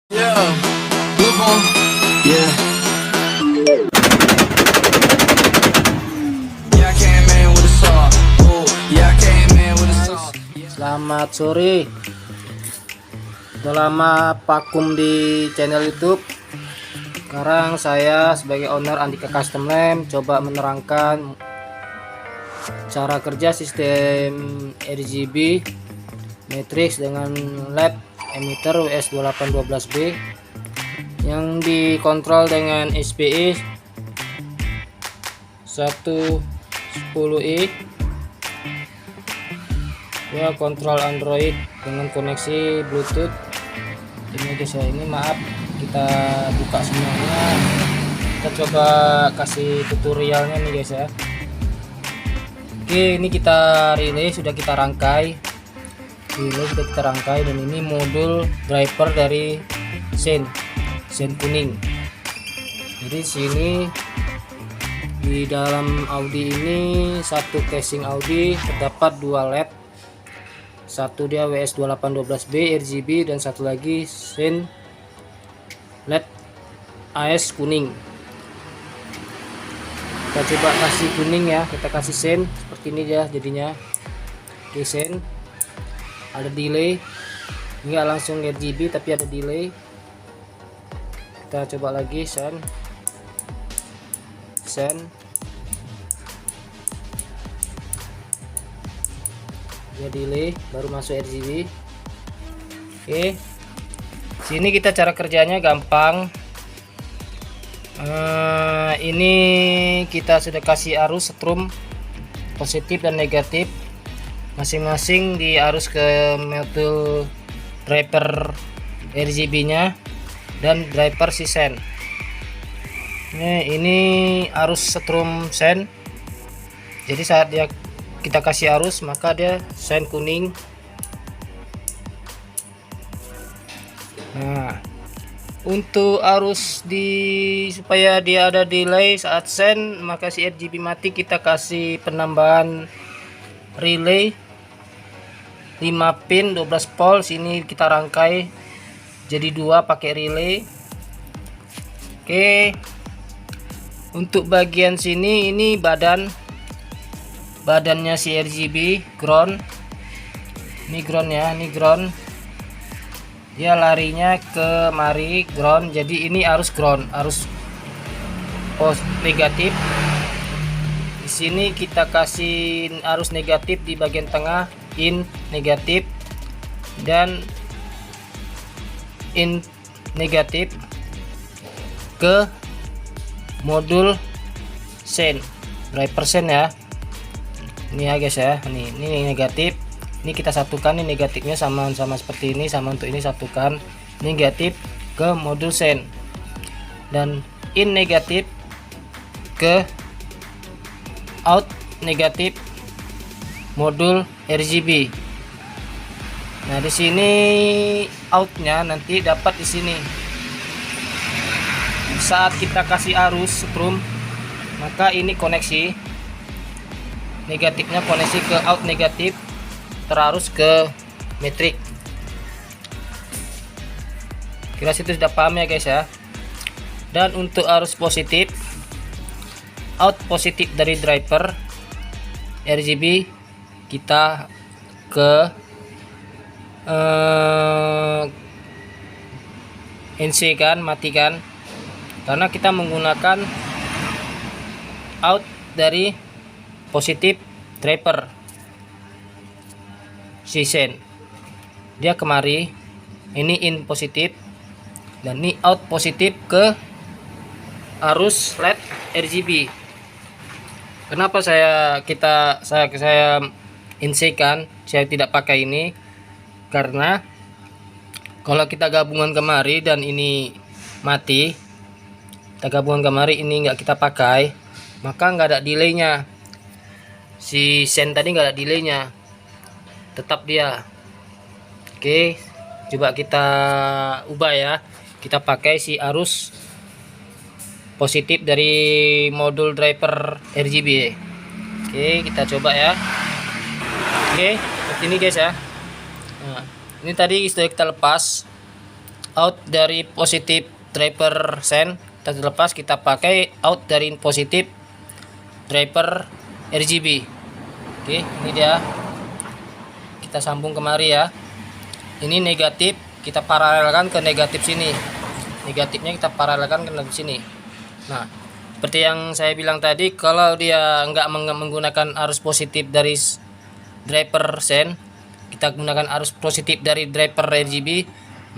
Yeah, move on. Yeah. Yeah, I came in with a saw. Oh, yeah, I came in with a saw. Selamat sore. Udah lama vakum di channel YouTube. Sekarang saya sebagai owner Andika Custom Lamp coba menerangkan cara kerja sistem RGB matrix dengan LED emitter WS2812B yang dikontrol dengan SPI 110i ya, kontrol Android dengan koneksi Bluetooth. Ini guys ya, ini maaf kita buka semuanya, kita coba kasih tutorialnya nih guys ya. Oke, ini kita relay sudah kita rangkai, dan ini modul driver dari sen kuning. Jadi sini di dalam Audi ini satu casing Audi terdapat dua LED, satu dia WS2812B RGB dan satu lagi sen LED AS kuning. Kita coba kasih kuning ya, kita kasih sen seperti ini ya jadinya. Oke, sen ada delay, nggak langsung RGB tapi ada delay. Kita coba lagi sen ya, delay baru masuk RGB. Oke, sini kita cara kerjanya gampang. Ini kita sudah kasih arus strum positif dan negatif masing-masing di arus ke modul driver RGB nya dan driver si sen. Ini arus strum sen, jadi saat kita kasih arus maka dia sen kuning. Nah, untuk arus supaya dia ada delay saat sen maka si RGB mati, kita kasih penambahan relay 5 pin 12 volt. Sini kita rangkai jadi dua pakai relay. Oke, untuk bagian sini ini badannya si RGB ground. Ini ground ya, ini ground. Dia larinya ke mari ground, jadi ini arus ground, arus negatif. Di sini kita kasih arus negatif di bagian tengah, in negatif dan in negatif ke modul sen driver sen ya. Ini ya guys ya, ini negatif. Ini kita satukan, ini negatifnya sama seperti ini, sama untuk ini satukan negatif ke modul sen dan in negatif ke out negatif modul RGB. Nah, di sini outnya nanti dapat di sini. Saat kita kasih arus strum maka ini koneksi negatifnya koneksi ke out negatif, terarus ke matrix. Kira situ sudah paham ya guys ya. Dan untuk arus positif, out positif dari driver RGB kita ke NC kan, matikan, karena kita menggunakan out dari positif driver si sen. Dia kemari, ini in positif dan ini out positif ke arus LED RGB. Kenapa saya insekan, saya tidak pakai ini, karena kalau kita gabungan kemari dan ini mati, kita gabungan kemari ini nggak kita pakai, maka nggak ada delaynya. Si sen tadi nggak ada delaynya, tetap dia. Oke, coba kita ubah ya, kita pakai si arus positif dari modul driver RGB. Oke, kita coba ya. Oke, seperti ini guys ya. Nah, ini tadi sudah kita lepas out dari positif driver sen, kita lepas, kita pakai out dari positif driver RGB. Oke, ini dia, kita sambung kemari ya. Ini negatif, kita paralelkan ke negatif sini, negatifnya kita paralelkan ke negatif sini. Nah, seperti yang saya bilang tadi, kalau dia nggak menggunakan arus positif dari driver sen, kita gunakan arus positif dari driver RGB,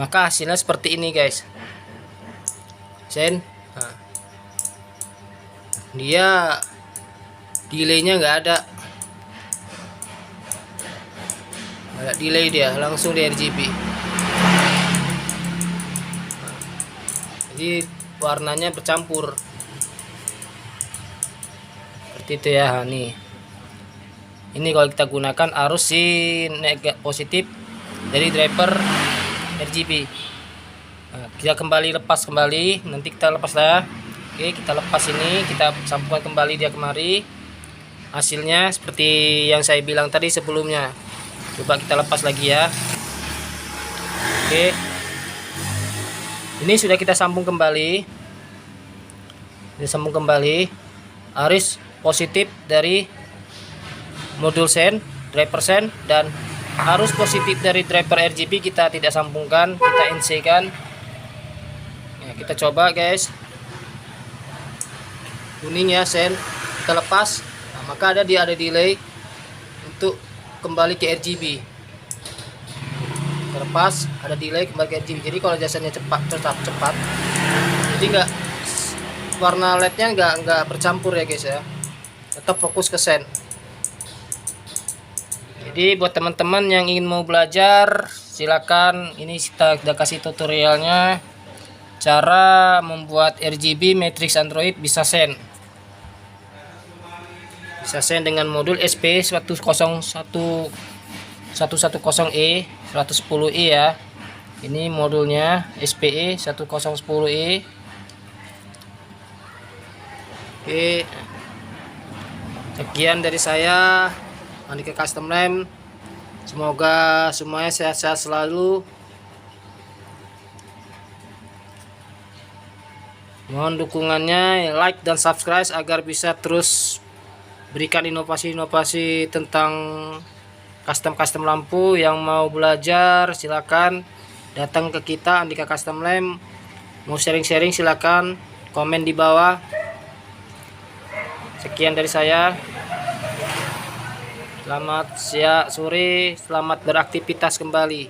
maka hasilnya seperti ini guys. Sen, nah, dia delaynya nggak ada, delay, dia langsung di RGB. Jadi warnanya bercampur seperti itu ya. Nih, ini kalau kita gunakan arus si positif dari driver RGB. Nah, kita kembali lepas kembali, nanti kita lepas lah. Oke, kita lepas ini, kita sambungkan kembali dia kemari. Hasilnya seperti yang saya bilang tadi sebelumnya. Coba kita lepas lagi ya. Oke, ini sudah kita sambung kembali. Disambung kembali arus positif dari modul sen, driver sen, dan arus positif dari driver RGB kita tidak sambungkan, kita NC kan ya. Kita coba guys, kuning ya sen, kita lepas. Nah, maka ada delay untuk kembali ke RGB. Terlepas, ada delay kembali ke RGB. Jadi kalau jasanya cepat, jadi nggak, warna LED-nya nggak bercampur ya guys ya, tetap fokus ke sen. Jadi buat teman-teman yang ingin mau belajar, silakan, ini kita udah kasih tutorialnya cara membuat RGB matrix Android bisa sen. Bisa sen dengan modul SPE110E 110E ya. Ini modulnya SPE110E. Oke, sekian dari saya, Andika Custom Lamp. Semoga semuanya sehat-sehat selalu. Mohon dukungannya, like dan subscribe agar bisa terus berikan inovasi-inovasi tentang custom lampu. Yang mau belajar silakan datang ke kita, Andika Custom Lamp. Mau sharing-sharing silakan komen di bawah. Sekian dari saya. Selamat siang, sore, selamat beraktivitas kembali.